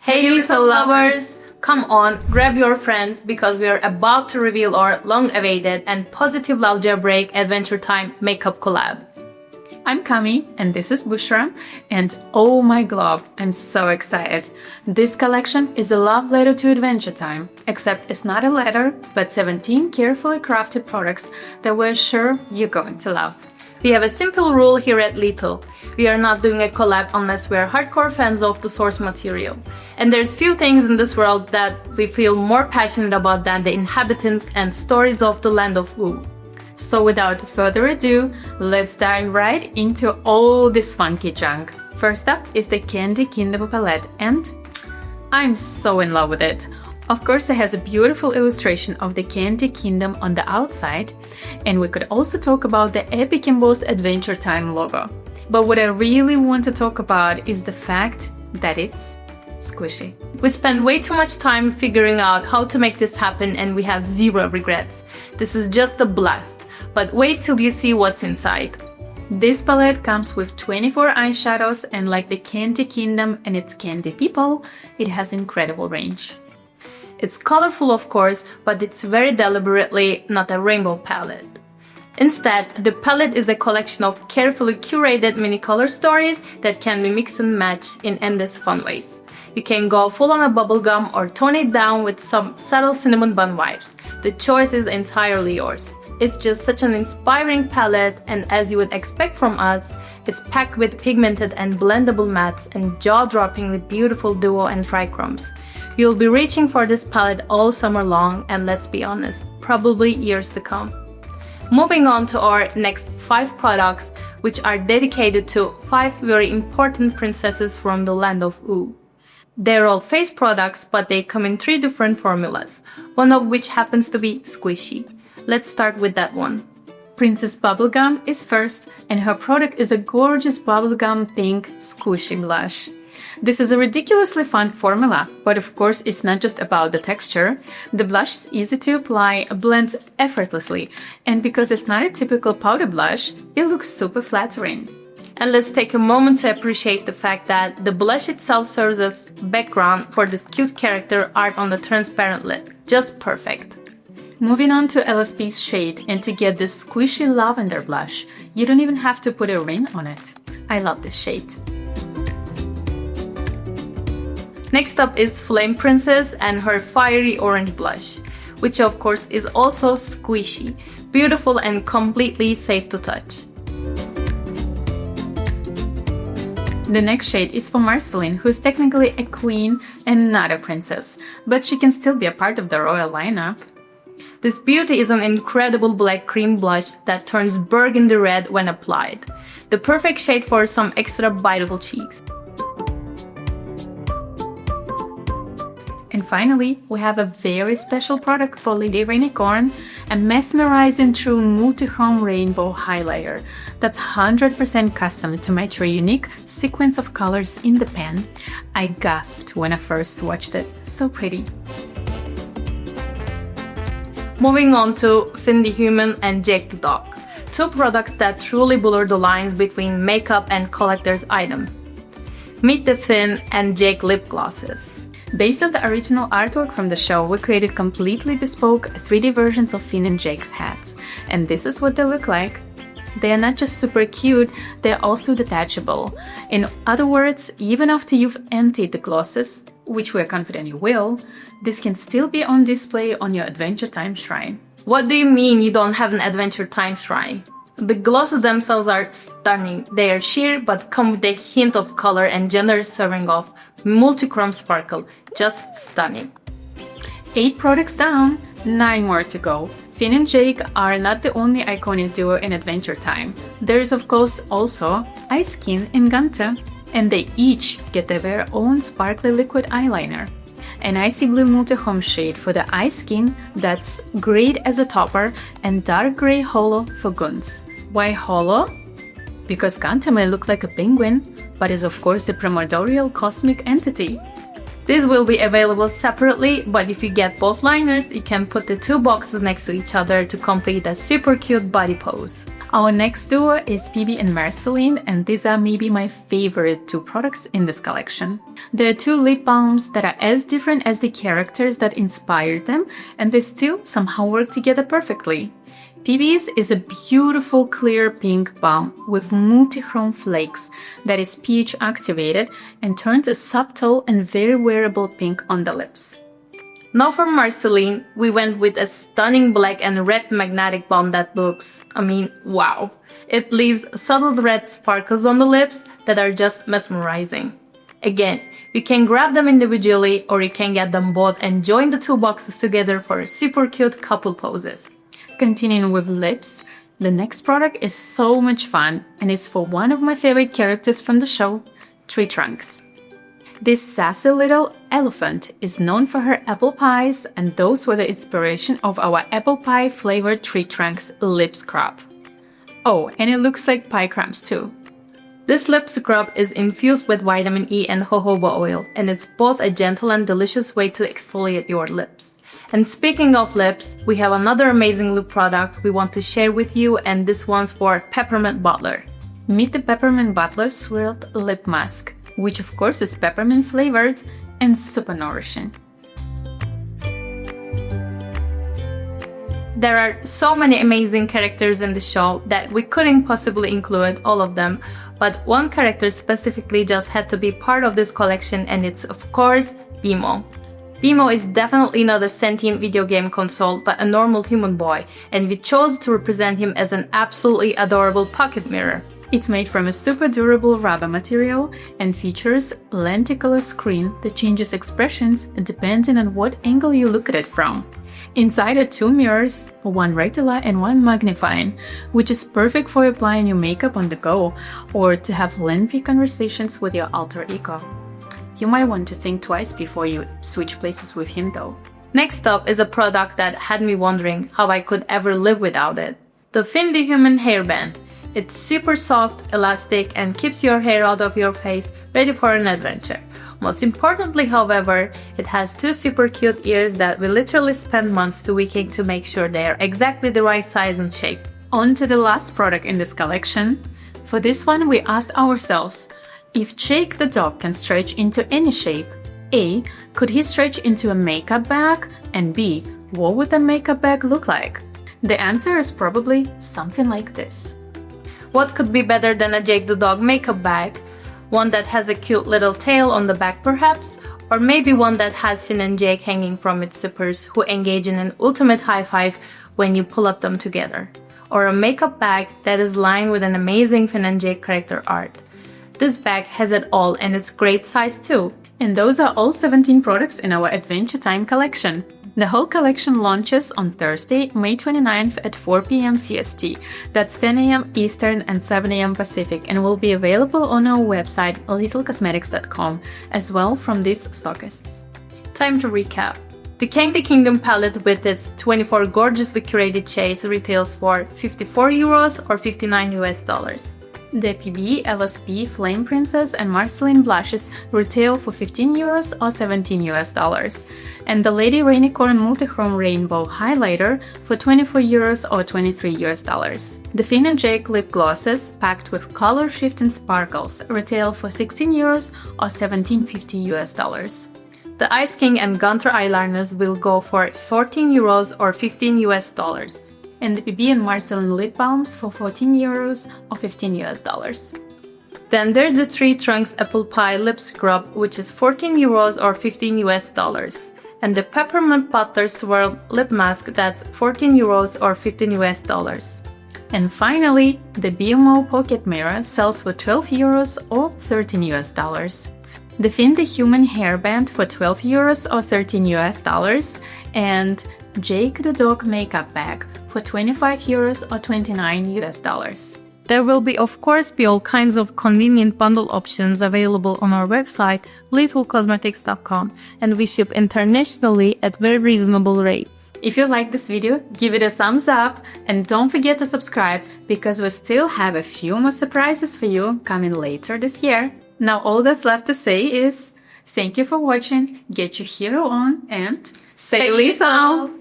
Hey little lovers! Come on, grab your friends because we are about to reveal our long-awaited and positive algebraic Adventure Time makeup collab. I'm Kami and this is Büsra, and oh my globe, I'm so excited. This collection is a love letter to Adventure Time, except it's not a letter, but 17 carefully crafted products that we're sure you're going to love. We have a simple rule here at Little. We are not doing a collab unless we are hardcore fans of the source material. And there's few things in this world that we feel more passionate about than the inhabitants and stories of the Land of OOO. So without further ado, let's dive right into all this funky junk. First up is the Candy Kingdom palette, and I'm so in love with it. Of course, it has a beautiful illustration of the Candy Kingdom on the outside, and we could also talk about the epic embossed Adventure Time logo. But what I really want to talk about is the fact that it's squishy. We spent way too much time figuring out how to make this happen and we have zero regrets. This is just a blast, but wait till you see what's inside. This palette comes with 24 eyeshadows, and like the Candy Kingdom and its candy people, it has incredible range. It's colorful, of course, but it's very deliberately not a rainbow palette. Instead, the palette is a collection of carefully curated mini color stories that can be mixed and matched in endless fun ways. You can go full on a bubblegum or tone it down with some subtle cinnamon bun vibes. The choice is entirely yours. It's just such an inspiring palette, and as you would expect from us, it's packed with pigmented and blendable mattes and jaw-droppingly beautiful duo and trichromes. You'll be reaching for this palette all summer long, and let's be honest, probably years to come. Moving on to our next 5 products, which are dedicated to 5 very important princesses from the Land of OOO. They're all face products, but they come in 3 different formulas, one of which happens to be squishy. Let's start with that one. Princess Bubblegum is first, and her product is a gorgeous bubblegum pink squishy blush. This is a ridiculously fun formula, but of course it's not just about the texture. The blush is easy to apply, blends effortlessly, and because it's not a typical powder blush, it looks super flattering. And let's take a moment to appreciate the fact that the blush itself serves as background for this cute character art on the transparent lid. Just perfect. Moving on to LSP's shade, and to get this squishy lavender blush, you don't even have to put a ring on it. I love this shade. Next up is Flame Princess and her fiery orange blush, which of course is also squishy, beautiful and completely safe to touch. The next shade is for Marceline, who's technically a queen and not a princess, but she can still be a part of the royal lineup. This beauty is an incredible black cream blush that turns burgundy red when applied. The perfect shade for some extra biteable cheeks. And finally, we have a very special product for Lady Rainicorn, a mesmerizing true multi-chrome rainbow highlighter that's 100% custom to match her unique sequence of colors in the pen. I gasped when I first swatched it. So pretty. Moving on to Finn the Human and Jake the Dog, 2 products that truly blur the lines between makeup and collector's item. Meet the Finn and Jake lip glosses. Based on the original artwork from the show, we created completely bespoke 3D versions of Finn and Jake's hats, and this is what they look like. They are not just super cute, they're also detachable. In other words, even after you've emptied the glosses, which we're confident you will, this can still be on display on your Adventure Time shrine. What do you mean you don't have an Adventure Time shrine? The glosses themselves are stunning. They are sheer but come with a hint of color and generous serving of multi-chrome sparkle. Just stunning. 8 products down, 9 more to go. Finn and Jake are not the only iconic duo in Adventure Time. There is of course also Ice Skin and Gunter, and they each get their very own sparkly liquid eyeliner. An icy blue multi-chrome shade for the Ice Skin that's great as a topper, and dark gray holo for Guns. Why holo? Because Gunter may look like a penguin, but is of course a primordial cosmic entity. These will be available separately, but if you get both liners, you can put the 2 boxes next to each other to complete a super cute body pose. Our next duo is Phoebe and Marceline, and these are maybe my favorite two products in this collection. They're two lip balms that are as different as the characters that inspired them, and they still somehow work together perfectly. Phoebe's is a beautiful clear pink balm with multi-chrome flakes that is pH activated and turns a subtle and very wearable pink on the lips. Now for Marceline, we went with a stunning black and red magnetic balm that looks, wow. It leaves subtle red sparkles on the lips that are just mesmerizing. Again, you can grab them individually or you can get them both and join the two boxes together for super cute couple poses. Continuing with lips, the next product is so much fun and it's for one of my favorite characters from the show, Tree Trunks. This sassy little elephant is known for her apple pies, and those were the inspiration of our apple pie flavored Tree Trunks lip scrub. Oh, and it looks like pie crumbs too. This lip scrub is infused with vitamin E and jojoba oil, and it's both a gentle and delicious way to exfoliate your lips. And speaking of lips, we have another amazing lip product we want to share with you, and this one's for Peppermint Butler. Meet the Peppermint Butler Swirled Lip Mask, which of course is peppermint flavored and super nourishing. There are so many amazing characters in the show that we couldn't possibly include all of them, but one character specifically just had to be part of this collection, and it's of course BMO. BMO is definitely not a sentient video game console, but a normal human boy, and we chose to represent him as an absolutely adorable pocket mirror. It's made from a super durable rubber material and features a lenticular screen that changes expressions depending on what angle you look at it from. Inside are two mirrors, one regular and one magnifying, which is perfect for applying your makeup on the go or to have lengthy conversations with your alter ego. You might want to think twice before you switch places with him though. Next up is a product that had me wondering how I could ever live without it. The Finn the Human hairband. It's super soft, elastic, and keeps your hair out of your face, ready for an adventure. Most importantly, however, it has two super cute ears that we literally spend months tweaking to make sure they are exactly the right size and shape. On to the last product in this collection. For this one, we asked ourselves, if Jake the dog can stretch into any shape, A, could he stretch into a makeup bag? And B, what would the makeup bag look like? The answer is probably something like this. What could be better than a Jake the dog makeup bag? One that has a cute little tail on the back perhaps? Or maybe one that has Finn and Jake hanging from its zippers who engage in an ultimate high five when you pull up them together? Or a makeup bag that is lined with an amazing Finn and Jake character art? This bag has it all, and it's great size too. And those are all 17 products in our Adventure Time collection. The whole collection launches on Thursday, May 29th at 4 p.m. CST. That's 10 a.m. Eastern and 7 a.m. Pacific, and will be available on our website littlecosmetics.com as well from these stockists. Time to recap. The Candy Kingdom palette with its 24 gorgeously curated shades retails for €54 or $59. The PB, LSP, Flame Princess, and Marceline blushes retail for €15 or $17, and the Lady Rainicorn Multichrome Rainbow Highlighter for €24 or $23. The Finn and Jake lip glosses packed with color shifting sparkles retail for €16 or $17.50. The Ice King and Gunter eyeliners will go for €14 or $15. And the PB and Marceline lip balms for €14 or $15. Then there's the Tree Trunks Apple Pie Lip Scrub, which is €14 or $15. And the Peppermint Butler Swirl Lip Mask, that's €14 or $15. And finally, the BMO Pocket Mirror sells for €12 or $13. The Finn the Human Hairband for €12 or $13. And Jake the Dog Makeup Bag for €25 or $29. There will of course be all kinds of convenient bundle options available on our website, littlecosmetics.com, and we ship internationally at very reasonable rates. If you like this video, give it a thumbs up and don't forget to subscribe because we still have a few more surprises for you coming later this year. Now all that's left to say is thank you for watching, get your hero on, and stay lethal!